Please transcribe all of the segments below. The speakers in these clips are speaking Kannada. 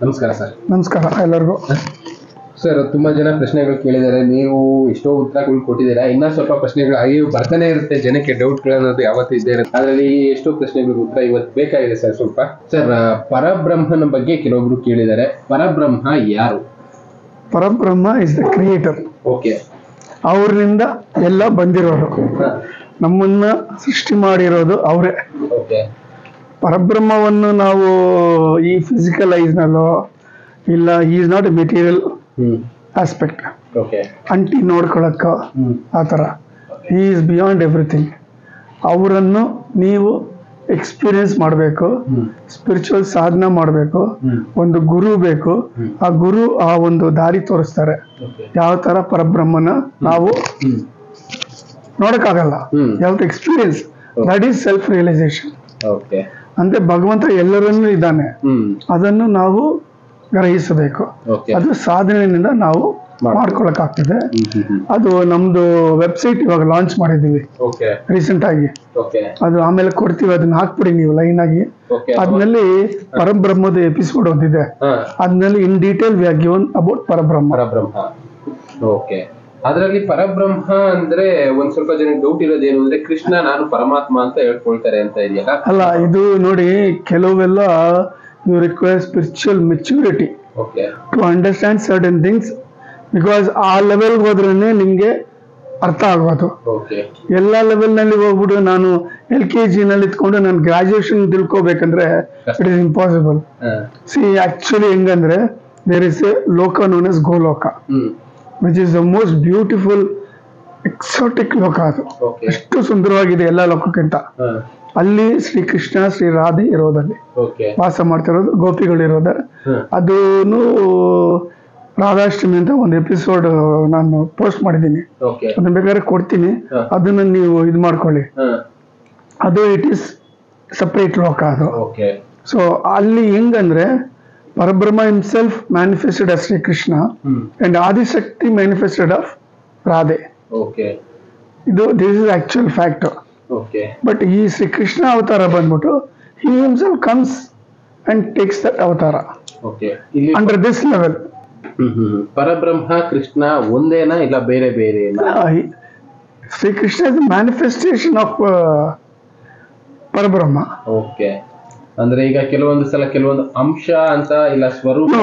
ನಮಸ್ಕಾರ ಸರ್. ನಮಸ್ಕಾರ ಎಲ್ಲರಿಗೂ. ಸರ್, ತುಂಬಾ ಜನ ಪ್ರಶ್ನೆಗಳು ಕೇಳಿದ್ದಾರೆ, ನೀವು ಎಷ್ಟೋ ಉತ್ತರಗಳು ಕೊಟ್ಟಿದ್ದೀರಾ. ಇನ್ನೂ ಸ್ವಲ್ಪ ಪ್ರಶ್ನೆಗಳು ಹಾಗೆ ಬರ್ತಾನೆ ಇರುತ್ತೆ, ಜನಕ್ಕೆ ಡೌಟ್ಗಳನ್ನೋದು ಯಾವತ್ತೂ ಇದ್ದೇ ಇರುತ್ತೆ. ಅದರಲ್ಲಿ ಎಷ್ಟೋ ಪ್ರಶ್ನೆಗಳಿಗೆ ಉತ್ತರ ಇವತ್ತು ಬೇಕಾಗಿದೆ ಸರ್. ಸ್ವಲ್ಪ ಸರ್, ಪರಬ್ರಹ್ಮನ ಬಗ್ಗೆ ಕೆಲವೊಬ್ರು ಕೇಳಿದ್ದಾರೆ. ಪರಬ್ರಹ್ಮ ಯಾರು? ಪರಬ್ರಹ್ಮ ಇಸ್ ದ ಕ್ರಿಯೇಟರ್. ಓಕೆ. ಅವರಿಂದ ಎಲ್ಲ ಬಂದಿರೋದು, ನಮ್ಮನ್ನ ಸೃಷ್ಟಿ ಮಾಡಿರೋದು ಅವರೇ. ಓಕೆ. ಪರಬ್ರಹ್ಮವನ್ನು ನಾವು ಈ ಫಿಸಿಕಲ್ ಐಸ್ನಲ್ಲೋ ಇಲ್ಲ, is not a material aspect ಅಂಟಿ ನೋಡ್ಕೊಳಕ್ಕ ಆ ಥರ. He is beyond everything. ಅವರನ್ನು ನೀವು ಎಕ್ಸ್ಪೀರಿಯನ್ಸ್ ಮಾಡಬೇಕು, ಸ್ಪಿರಿಚುವಲ್ ಸಾಧನ ಮಾಡಬೇಕು, ಒಂದು ಗುರು ಬೇಕು. ಆ ಗುರು ಆ ಒಂದು ದಾರಿ ತೋರಿಸ್ತಾರೆ. ಯಾವ ತರ ಪರಬ್ರಹ್ಮನ ನಾವು ನೋಡಕ್ಕಾಗಲ್ಲ, ಯಾವ experience. That is self realization. ಅಂದ್ರೆ ಭಗವಂತ ಎಲ್ಲರನ್ನೂ ಇದ್ದಾನೆ, ಅದನ್ನು ನಾವು ಗ್ರಹಿಸಬೇಕು. ಅದು ಸಾಧನೆಯಿಂದ ನಾವು ಮಾಡ್ಕೊಳಕ್ಕಾಗ್ತದೆ. ಅದು ನಮ್ದು ವೆಬ್ಸೈಟ್ ಇವಾಗ ಲಾಂಚ್ ಮಾಡಿದೀವಿ ರೀಸೆಂಟ್ ಆಗಿ. ಅದು ಆಮೇಲೆ ಕೊಡ್ತೀವಿ, ಅದನ್ನ ಹಾಕ್ಬಿಡಿ ನೀವು ಲೈನ್ ಆಗಿ. ಅದ್ರಲ್ಲಿ ಪರಬ್ರಹ್ಮದ ಎಪಿಸೋಡ್ ಒಂದಿದೆ, ಅದ್ರಲ್ಲಿ in detail we are given about ಪರಬ್ರಹ್ಮ. ಓಕೆ. ಅದರಲ್ಲಿ ಪರಬ್ರಹ್ಮ ಅಂದ್ರೆ ಒಂದ್ ಸ್ವಲ್ಪ ಜನ ಡೌಟ್ ಇರೋದೇನು ಅಂದ್ರೆ, ಕೃಷ್ಣ ನಾನು ಪರಮಾತ್ಮ ಅಂತ ಹೇಳ್ಕೊಳ್ತಾರೆ ಅಂತ ಇದೆಯಲ್ಲ? ಅಲ್ಲ, ಇದು ನೋಡಿ, ಕೆಲವೆಲ್ಲ you require spiritual maturity to understand certain things. Because ಆ ಲೆವೆಲ್ ಹೋದ್ರೇನೆ ನಿಮ್ಗೆ ಅರ್ಥ ಆಗೋದು. ಎಲ್ಲಾ ಲೆವೆಲ್ ನಲ್ಲಿ ಹೋಗ್ಬಿಟ್ಟು ನಾನು LKG ನಲ್ಲಿ ಇತ್ಕೊಂಡು ನಾನು ಗ್ರಾಜುಯೇಷನ್ ತಿಳ್ಕೋಬೇಕಂದ್ರೆ it is impossible. See actually ಹೆಂಗಂದ್ರೆ, there is a loka known as Goloka, which is the most beautiful exotic loka. ಅದು ಎಷ್ಟು ಸುಂದರವಾಗಿದೆ ಎಲ್ಲ ಲೋಕಕ್ಕಿಂತ. ಅಲ್ಲಿ ಶ್ರೀಕೃಷ್ಣ ಶ್ರೀ ರಾಧೆ ಇರೋದಲ್ಲಿ ವಾಸ ಮಾಡ್ತಿರೋದು, ಗೋಪಿಗಳು ಇರೋದ. ಅದೂ ರಾಧಾಷ್ಟಮಿ ಅಂತ ಒಂದು ಎಪಿಸೋಡ್ ನಾನು ಪೋಸ್ಟ್ ಮಾಡಿದ್ದೀನಿ, ಅದನ್ನ ಬೇಕಾದ್ರೆ ಕೊಡ್ತೀನಿ, ಅದನ್ನ ನೀವು ಇದು ಮಾಡ್ಕೊಳ್ಳಿ. ಅದು ಇಟ್ ಈಸ್ ಸಪರೇಟ್ ಲೋಕ ಅದು. ಸೊ ಅಲ್ಲಿ ಹೆಂಗಂದ್ರೆ, Parabrahma himself manifested of Shri Krishna and Adishakti manifested of Radhe. ಇದು this is actual fact. But ಈ ಶ್ರೀ ಕೃಷ್ಣ ಅವತಾರ ಬಂದ್ಬಿಟ್ಟು he himself comes and takes that avatar under this level. ಪರಬ್ರಹ್ಮ ಕೃಷ್ಣ ಒಂದೇನಾ ಇಲ್ಲ ಬೇರೆ ಬೇರೆ? Shri Krishna is the manifestation of ಪರಬ್ರಹ್ಮ. ಓಕೆ. ಅಂದ್ರೆ ಈಗ ಕೆಲವೊಂದು ಸಲ ಕೆಲವೊಂದು ಅಂಶ ಅಂತ ಇಲ್ಲ ಸ್ವರೂಪ,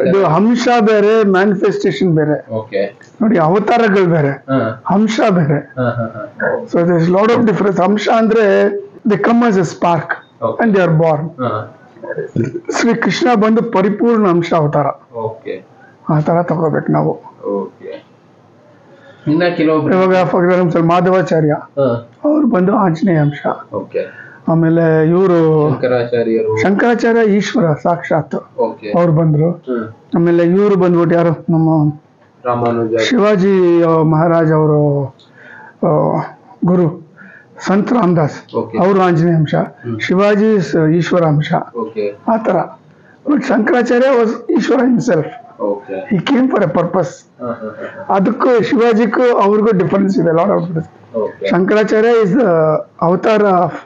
ಇದು ಅಂಶ ಬೇರೆ, ಮ್ಯಾನಿಫೆಸ್ಟೇಷನ್ ಬೇರೆ. ನೋಡಿ, ಅವತಾರಗಳು ಬೇರೆ, ಅಂಶ ಬೇರೆ. So there is lot of difference. ಅಂಶ ಅಂದ್ರೆ they come as a spark and they are born. Shri Krishna ಬಂದು ಪರಿಪೂರ್ಣ ಅಂಶ ಅವತಾರ. ಆ ತರ ತಗೋಬೇಕು ನಾವು. ಇವಾಗ ಫಾರ್ ಎಕ್ಸಾಂಪಲ್ ಮಾಧವಾಚಾರ್ಯ ಅವ್ರು ಬಂದು ಆಂಜನೇಯ ಅಂಶ. ಆಮೇಲೆ ಇವರು ಶಂಕರಾಚಾರ್ಯ ಈಶ್ವರ ಸಾಕ್ಷಾತ್ ಅವ್ರು ಬಂದ್ರು. ಆಮೇಲೆ ಇವರು ಬಂದ್ಬಿಟ್ಟು ಯಾರು, ನಮ್ಮ ಶಿವಾಜಿ ಮಹಾರಾಜ್ ಅವರು ಗುರು ಸಂತ್ ರಾಮದಾಸ್, ಅವರು ಆಂಜನೇಯ ಅಂಶ. ಶಿವಾಜಿ ಈಶ್ವರ ಅಂಶ. ಆ ತರ. But Shankaracharya was Ishwara himself. He came for a purpose. ಅದಕ್ಕೂ ಶಿವಾಜಿಗೂ ಅವ್ರಿಗೂ ಡಿಫರೆನ್ಸ್ ಇದೆ, lot of difference. Shankaracharya is avatar of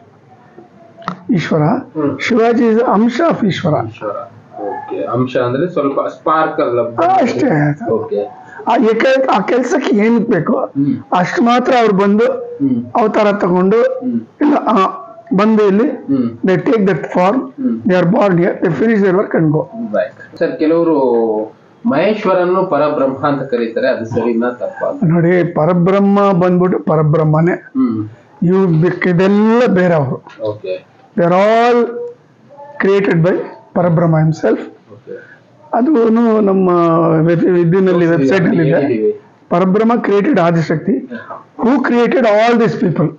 Ishwara, Shivaji is amsha of Ishwara. ಅಂಶ ಅಂದ್ರೆ ಸ್ವಲ್ಪ ಸ್ಪಾರ್ಕಲ್ ಅಷ್ಟೇ. ಆ ಕೆಲ್ಸಕ್ಕೆ ಏನ್ ಬೇಕು ಅಷ್ಟು ಮಾತ್ರ ಅವ್ರು ಬಂದು ಅವತಾರ ತಗೊಂಡು ಇಲ್ಲ ಬಂದು ಇಲ್ಲಿ they take that form, they are born here, they finish their work and go. Sir, ಕೆಲವರು ಮಹೇಶ್ವರನ್ನು ಪರಬ್ರಹ್ಮ ಅಂತ ಕರೀತಾರೆ, ಅದು ಸರಿನಾ ತಪ್ಪಾ? ನೋಡಿ, ಪರಬ್ರಹ್ಮ ಬಂದ್ಬಿಟ್ಟು ಪರಬ್ರಹ್ಮನೇ. ಇವ್ ಇದೆಲ್ಲ ಬೇರೆ. ಅವರು they are all created by ಪರಬ್ರಹ್ಮ ಹಿಮ್ಸೆಲ್ಫ್. ಅದು ನಮ್ಮ ಇದರಲ್ಲಿ ವೆಬ್ಸೈಟ್ ನಲ್ಲಿ ಇದೆ. ಪರಬ್ರಹ್ಮ created Adishakti, who created all this people.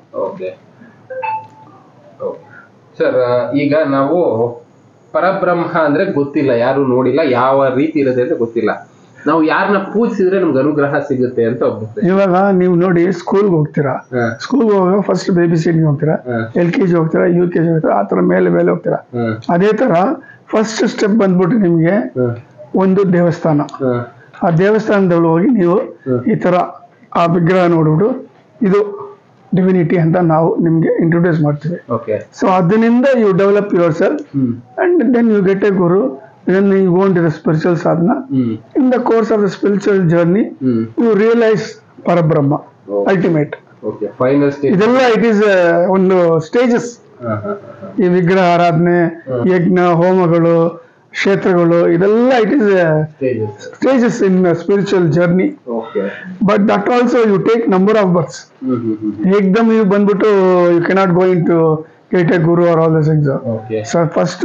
Sir, ಈಗ ನಾವು ಪರಬ್ರಹ್ಮ ಅಂದ್ರೆ ಗೊತ್ತಿಲ್ಲ, ಯಾರು ನೋಡಿಲ್ಲ, ಯಾವ ರೀತಿ ಇರೋದೆ ಅಂತ ಗೊತ್ತಿಲ್ಲ. ನಾವು ಯಾರನ್ನ ಪೂಜಿಸಿದ್ರೆ ನಮ್ಗೆ ಅನುಗ್ರಹ ಸಿಗುತ್ತೆ ಅಂತ ಒಬ್ಬ. ಇವಾಗ ನೀವು ನೋಡಿ, ಸ್ಕೂಲ್ಗೆ ಹೋಗ್ತೀರಾ, ಸ್ಕೂಲ್ಗೆ ಹೋಗುವಾಗ ಫಸ್ಟ್ BBCD ಹೋಗ್ತೀರಾ, LKG ಹೋಗ್ತೀರಾ, UKG ಹೋಗ್ತೀರಾ, ಆ ತರ ಮೇಲೆ ಮೇಲೆ ಹೋಗ್ತೀರಾ. ಅದೇ ತರ ಫಸ್ಟ್ ಸ್ಟೆಪ್ ಬಂದ್ಬಿಟ್ಟು ನಿಮ್ಗೆ ಒಂದು ದೇವಸ್ಥಾನ. ಆ ದೇವಸ್ಥಾನದಲ್ಲಿ ಹೋಗಿ ನೀವು ಈ ತರ ಆ ವಿಗ್ರಹ ನೋಡ್ಬಿಟ್ಟು ಇದು ಡಿವಿನಿಟಿ ಅಂತ ನಾವು ನಿಮ್ಗೆ ಇಂಟ್ರೊಡ್ಯೂಸ್ ಮಾಡ್ತೀವಿ. ಸೊ ಅದರಿಂದ you develop your self and then you get a guru then you go into the spiritual sadhana. In the course of the spiritual journey, you realize Parabrahma, ultimate. Okay, final stage. ಇದೆಲ್ಲ ಇಟ್ ಈಸ್ ಒಂದು ಸ್ಟೇಜಸ್. ಈ ವಿಗ್ರಹ ಆರಾಧನೆ, ಯಜ್ಞ, ಹೋಮಗಳು, ಕ್ಷೇತ್ರಗಳು, ಇದೆಲ್ಲ it is stages in spiritual journey. But that also you take number of births. ಏಕ್ದಮ್ ನೀವು ಬಂದ್ಬಿಟ್ಟು you cannot go in to get a guru are all those things. So first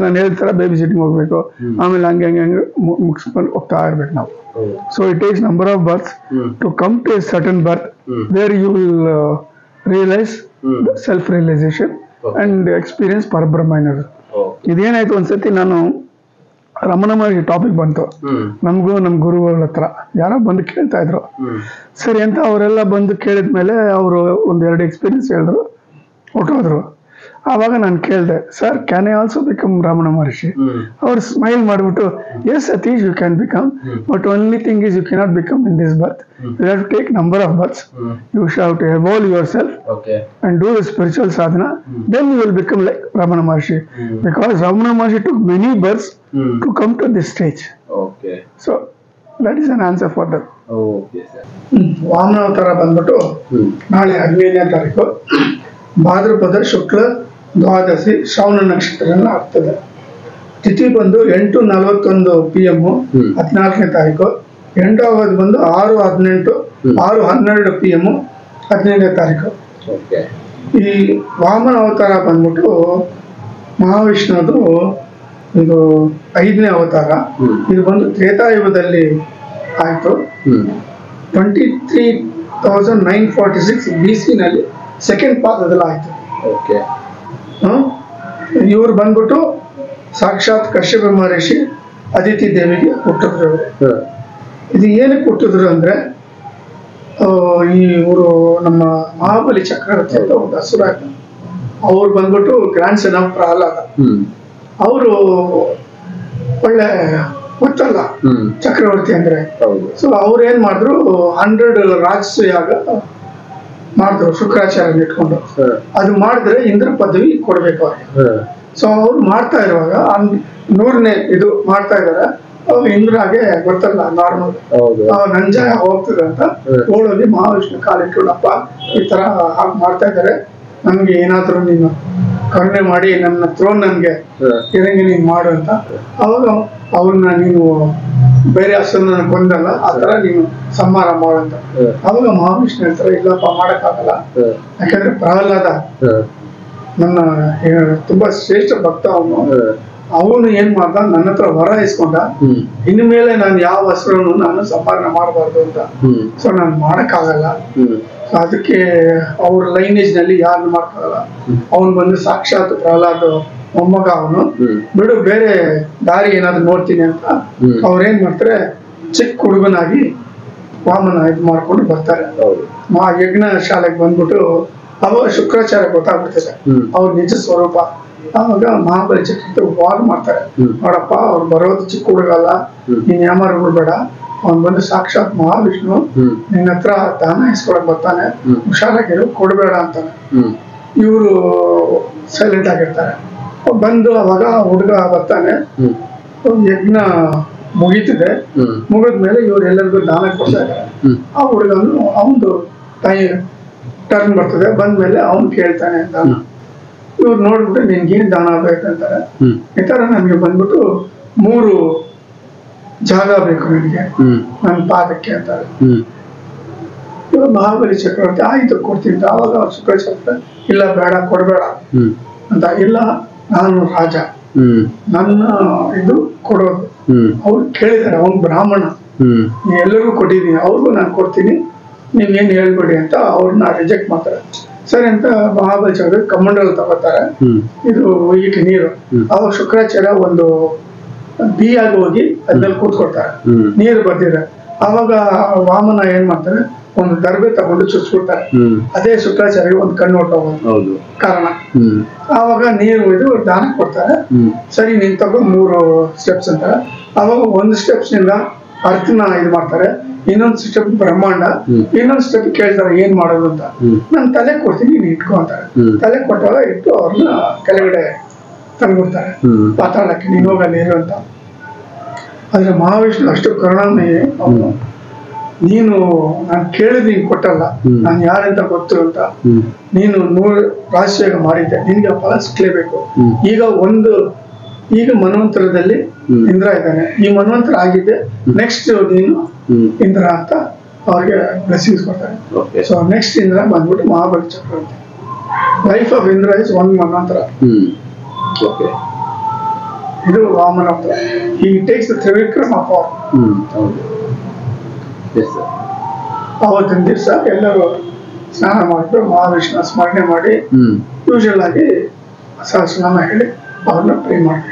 ನಾನು ಹೇಳ್ತಾರ ಬೇಬಿ ಸಿಟ್ಟಿಂಗ್ ಹೋಗ್ಬೇಕು, ಆಮೇಲೆ ಹಂಗೆ ಮುಗಿಸ್ಕೊಂಡು ಹೋಗ್ತಾ ಇರ್ಬೇಕು ನಾವು. So it takes number of births to come to a certain birth where you will realize self realization and experience Parabrahma ಅನ್ನೋದು. ಇದೇನಾಯ್ತು ಒಂದ್ಸತಿ ನಾನು ರಮಣ ಮಹರ್ಷಿ ಟಾಪಿಕ್ ಬಂತು ನಮಗೂ ನಮ್ಮ ಗುರುಗಳ ಹತ್ರ ಯಾರೋ ಬಂದು ಕೇಳ್ತಾ ಇದ್ರು. ಸರಿ ಅಂತ ಅವರೆಲ್ಲ ಬಂದು ಕೇಳಿದ್ಮೇಲೆ ಅವರು ಒಂದೆರಡು ಎಕ್ಸ್ಪೀರಿಯನ್ಸ್ ಹೇಳಿದ್ರು, ಹೊಟ್ಟೋದ್ರು. ಆವಾಗ ನಾನು ಕೇಳಿದೆ, sir can I also become Ramana Maharshi? ಅವ್ರು ಸ್ಮೈಲ್ ಮಾಡಿಬಿಟ್ಟು, yes Satish you can become, but only thing is you cannot become in this birth. You have to take number of births. You have to evolve yourself and do the spiritual sadhana, then you will become like Ramana Maharshi, because Ramana Maharshi took many births to come to this stage. So that is an answer for them. Vamana ಅವತಾರ ಬಂದ್ಬಿಟ್ಟು ನಾಳೆ 15ನೇ ತಾರೀಕು ಭಾದ್ರಪದ ಶುಕ್ಲ ದ್ವಾದಶಿ ಶ್ರವಣ ನಕ್ಷತ್ರದಲ್ಲಿ ಆಗ್ತದೆ. ತಿಥಿ ಬಂದು 8:41 PM 14ನೇ ತಾರೀಕು. 8 ಆಗೋದು ಬಂದು 6:12 PM 15ನೇ ತಾರೀಕು. ಈ ವಾಮನ ಅವತಾರ ಬಂದ್ಬಿಟ್ಟು ಮಹಾವಿಷ್ಣುದು ಇದು 5ನೇ ಅವತಾರ. ಇದು ಬಂದು ತ್ರೇತಾಯುಗದಲ್ಲಿ ಆಯ್ತು. 23,946 BC ನಲ್ಲಿ ಸೆಕೆಂಡ್ ಪಾದದಲ್ಲಿ ಆಯ್ತು. ಇವ್ರು ಬಂದ್ಬಿಟ್ಟು ಸಾಕ್ಷಾತ್ ಕಶ್ಯಪ ಮಹರ್ಷಿ ಅದಿತಿ ದೇವಿಗೆ ಹುಟ್ಟಿದ್ರು. ಇದು ಏನಕ್ಕೆ ಹುಟ್ಟಿದ್ರು ಅಂದ್ರೆ, ಇವರು ನಮ್ಮ ಮಹಾಬಲಿ ಚಕ್ರವರ್ತಿ ಅಂತ ಒಂದು ಹಸುರ, ಅವ್ರು ಬಂದ್ಬಿಟ್ಟು ಗ್ರ್ಯಾಂಡ್ ಸನ್ ಆಫ್ ಪ್ರಹ್ಲಾದ. ಅವರು ಒಳ್ಳೆ ಗೊತ್ತಲ್ಲ ಚಕ್ರವರ್ತಿ ಅಂದ್ರೆ. ಸೊ ಅವ್ರು ಏನ್ ಮಾಡಿದ್ರು, 100 ರಾಜಸು ಯಾಗ ಮಾಡಿದ್ರು ಶುಕ್ರಾಚಾರ್ಯ ಇಟ್ಕೊಂಡು. ಅದು ಮಾಡಿದ್ರೆ ಇಂದ್ರ ಪದವಿ ಕೊಡ್ಬೇಕು ಅವ್ರಿಗೆ. ಸೊ ಅವ್ರು ಮಾಡ್ತಾ ಇರುವಾಗ 100ನೇ ಇದು ಮಾಡ್ತಾ ಇದಾರೆ. ಇಂದ್ರಾಗೆ ಗೊತ್ತಲ್ಲ ನಾರ್ಮಲ್ ನಂಜ ಹೋಗ್ತದೆ ಅಂತ ಓಡೋಗಿ ಮಹಾವಿಷ್ಣು ಕಾಲಿಟ್ಟುಡಪ್ಪ ಈ ತರ ಹಾಗೆ ಮಾಡ್ತಾ ಇದ್ದಾರೆ, ನನ್ಗೆ ಏನಾದ್ರು ನೀನು ಕರುಣೆ ಮಾಡಿ ನನ್ನ ಥ್ರೋನ್ ನನ್ಗೆ ಇರಂಗಿ ನೀನ್ ಮಾಡು ಅಂತ. ಅವಾಗ ಅವ್ರನ್ನ ನೀನು ಬೇರೆ ಹಸುರನ್ನ ಕೊಂದಲ್ಲ, ಆ ತರ ನೀನು ಸಂಹಾರ ಮಾಡು ಅಂತ. ಅವಾಗ ಮಹಾವಿಷ್ಣು ಹೇಳ್ತಾರೆ, ಇಲ್ಲಪ್ಪ ಮಾಡಕ್ಕಾಗಲ್ಲ, ಯಾಕಂದ್ರೆ ಪ್ರಹ್ಲಾದ ನನ್ನ ತುಂಬಾ ಶ್ರೇಷ್ಠ ಭಕ್ತ ಅವನು. ಅವನು ಏನ್ ಮಾಡ್ದ, ನನ್ನ ಹತ್ರ ವರ ಇಸ್ಕೊಂಡ, ಇನ್ನು ಮೇಲೆ ನಾನು ಯಾವ ಹಸುರನ್ನು ನಾನು ಸಂಪಾದನೆ ಮಾಡಬಾರ್ದು ಅಂತ. ಸೊ ನಾನು ಮಾಡಕ್ಕಾಗಲ್ಲ. ಅದಕ್ಕೆ ಅವ್ರ ಲೈನೇಜ್ ನಲ್ಲಿ ಯಾರನ್ನು ಮಾಡಕ್ಕಾಗಲ್ಲ. ಅವನು ಬಂದು ಸಾಕ್ಷಾತ್ ಪ್ರಹ್ಲಾದ ಮೊಮ್ಮಗ, ಅವನು ಬಿಡು ಬೇರೆ ದಾರಿ ಏನಾದ್ರು ನೋಡ್ತೀನಿ ಅಂತ ಅವ್ರೇನ್ ಮಾಡ್ತಾರೆ, ಚಿಕ್ಕ ಹುಡುಗನಾಗಿ ವಾಮನ ಇದು ಮಾಡ್ಕೊಂಡು ಬರ್ತಾರೆ. ಯಜ್ಞ ಶಾಲೆಗೆ ಬಂದ್ಬಿಟ್ಟು ಅವಾಗ ಶುಕ್ರಾಚಾರ್ಯ ಗೊತ್ತಾಗ್ಬಿಡ್ತದೆ ಅವ್ರ ನಿಜ ಸ್ವರೂಪ. ಆವಾಗ ಮಹಾಬಲಿ ಚಕ್ರವರ್ತಿ ವಾದ ಮಾಡ್ತಾರೆ, ನೋಡಪ್ಪ ಅವ್ರು ಬರೋದು ಚಿಕ್ಕ ಹುಡುಗಲ್ಲ, ನೀನ್ ಯಾಮಾರ ಬಿಡ್ಬೇಡ, ಅವ್ನು ಬಂದು ಸಾಕ್ಷಾತ್ ಮಹಾವಿಷ್ಣು ನಿನ್ನ ಹತ್ರ ದಾನ ಇಸ್ಕೊಳಕ್ ಬರ್ತಾನೆ, ಹುಷಾರಾಗಿರು, ಕೊಡ್ಬೇಡ ಅಂತಾನೆ. ಇವರು ಸೈಲೆಂಟ್ ಆಗಿರ್ತಾರೆ. ಬಂದು ಅವಾಗ ಹುಡುಗ ಬರ್ತಾನೆ, ಯಜ್ಞ ಮುಗೀತಿದೆ, ಮುಗಿದ್ಮೇಲೆ ಇವ್ರು ಎಲ್ಲರಿಗೂ ದಾನ ಕೊಡ್ತಾ ಇದ್ದಾರೆ. ಆ ಹುಡುಗನು ಅವನು ತಾಯಿ ಟರ್ನ್ ಬರ್ತದೆ, ಬಂದ್ಮೇಲೆ ಅವನು ಕೇಳ್ತಾನೆ ದಾನ. ಇವ್ರು ನೋಡ್ಬಿಟ್ಟು ನಿನ್ಗೇನ್ ದಾನ ಬೇಕಂತಾರೆ. ಈ ತರ ನನ್ಗೆ ಬಂದ್ಬಿಟ್ಟು 3 ಜಾಗ ಬೇಕು ನನಗೆ ನನ್ನ ಪಾದಕ್ಕೆ ಅಂತಾರೆ. ಇವಾಗ ಮಹಾಬಲಿ ಚಕ್ರವರ್ತಿ ಆಯ್ತು ಕೊಡ್ತೀನಿ. ಆವಾಗ ಶುಕ್ರಾಚಾರ್ಯ ಇಲ್ಲ ಬೇಡ ಕೊಡ್ಬೇಡ ಅಂತ. ಇಲ್ಲ ನಾನು ರಾಜ, ನನ್ನ ಇದು ಕೊಡೋದು. ಅವ್ರು ಕೇಳಿದಾರೆ, ಅವ್ನು ಬ್ರಾಹ್ಮಣ, ನೀ ಎಲ್ಲರಿಗೂ ಕೊಟ್ಟಿದ್ದೀನಿ, ಅವ್ರಿಗೂ ನಾನು ಕೊಡ್ತೀನಿ, ನೀವೇನ್ ಹೇಳ್ಬೇಡಿ ಅಂತ ಅವ್ರನ್ನ ರಿಜೆಕ್ಟ್ ಮಾಡ್ತಾರೆ. ಸರಿ ಅಂತ ಮಹಾಬಲಿ ಚಕ್ರವರ್ತಿ ಕಮಂಡಲ್ ತಗೋತಾರೆ, ಇದು ಒಯ್ಯಿಕ್ಕೆ ನೀರು. ಅವಾಗ ಶುಕ್ರಾಚಾರ್ಯ ಒಂದು ಬಿಯಾಗಿ ಹೋಗಿ ಅದ್ರಲ್ಲಿ ಕೂತ್ಕೊಡ್ತಾರೆ, ನೀರು ಬರ್ದಿರ. ಅವಾಗ ವಾಮನ ಏನ್ ಮಾಡ್ತಾರೆ, ಒಂದು ದರ್ಬೆ ತಗೊಂಡು ಚುಚ್ಬಿಡ್ತಾರೆ. ಅದೇ ಶುಕ್ರಾಚಾರ್ಯ ಒಂದು ಕಣ್ಣು ಹೊಟ್ಟೋಗೋದು ಕಾರಣ. ಆವಾಗ ನೀರು ಇದು ದಾನ ಕೊಡ್ತಾರೆ. ಸರಿ ನೀನ್ ತಗೋ 3 ಸ್ಟೆಪ್ಸ್ ಅಂತಾರೆ. ಅವಾಗ ಒಂದು ಸ್ಟೆಪ್ಸ್ ನಿಂದ ಅರ್ಥನ ಇದು ಮಾಡ್ತಾರೆ, ಇನ್ನೊಂದು ಸ್ಟೆಪ್ ಬ್ರಹ್ಮಾಂಡ, ಇನ್ನೊಂದು ಸ್ಟೆಪ್ ಕೇಳ್ತಾರೆ ಏನ್ ಮಾಡೋದು ಅಂತ. ನಾನು ತಲೆ ಕೊಡ್ತೀನಿ, ನೀನ್ ಇಟ್ಕೊ ಅಂತಾರೆ. ತಲೆ ಕೊಟ್ಟಾಗ ಇಟ್ಟು ಅವ್ರನ್ನ ಕೆಳಗಡೆ ತಂದ್ಬಿಡ್ತಾರೆ ಪಾತಾಳಕ್ಕೆ, ನೀನ್ ಹೋಗ ನೀರು ಅಂತ. ಆದ್ರೆ ಮಹಾವಿಷ್ಣು ಅಷ್ಟು ಕರುಣಾಮಯಿ ಅವನು. ನೀನು ನಾನು ಕೇಳಿದ್ ನೀನ್ ಕೊಟ್ಟಲ್ಲ, ನಾನು ಯಾರಂತ ಗೊತ್ತು ಅಂತ ನೀನು 100 ರಾಶಿಯಾಗ ಮಾಡಿದ್ದೆ, ನಿನ್ಗೆ ಆ ಫಲ ಸಿಕ್ಲೇಬೇಕು. ಈಗ ಮನ್ವಂತರದಲ್ಲಿ ಇಂದ್ರ ಇದ್ದಾನೆ, ಈ ಮನ್ವಂತರ ಆಗಿದೆ, ನೆಕ್ಸ್ಟ್ ನೀನು ಇಂದ್ರ ಅಂತ ಅವ್ರಿಗೆ ಬ್ಲೆಸ್ಸಿಂಗ್ಸ್ ಕೊಡ್ತಾರೆ. ಸೊ ನೆಕ್ಸ್ಟ್ ಇಂದ್ರ ಬಂದ್ಬಿಟ್ಟು Mahabali Chakravarti. Life of Indra is 1 manvantara. ಇದು ವಾಮನ ಅವತಾರ. He takes the Trivikrama form. ಅವತ್ತಿನ ದಿವಸ ಎಲ್ಲರೂ ಸ್ನಾನ ಮಾಡಿದ್ರು, ಮಹಾವಿಷ್ಣು ಸ್ಮರಣೆ ಮಾಡಿ ಯೂಶಲ್ ಆಗಿ ಸಹಸ್ರನಾಮ ಹೇಳಿ ಅವ್ರನ್ನ ಪ್ರೇ ಮಾಡಿ.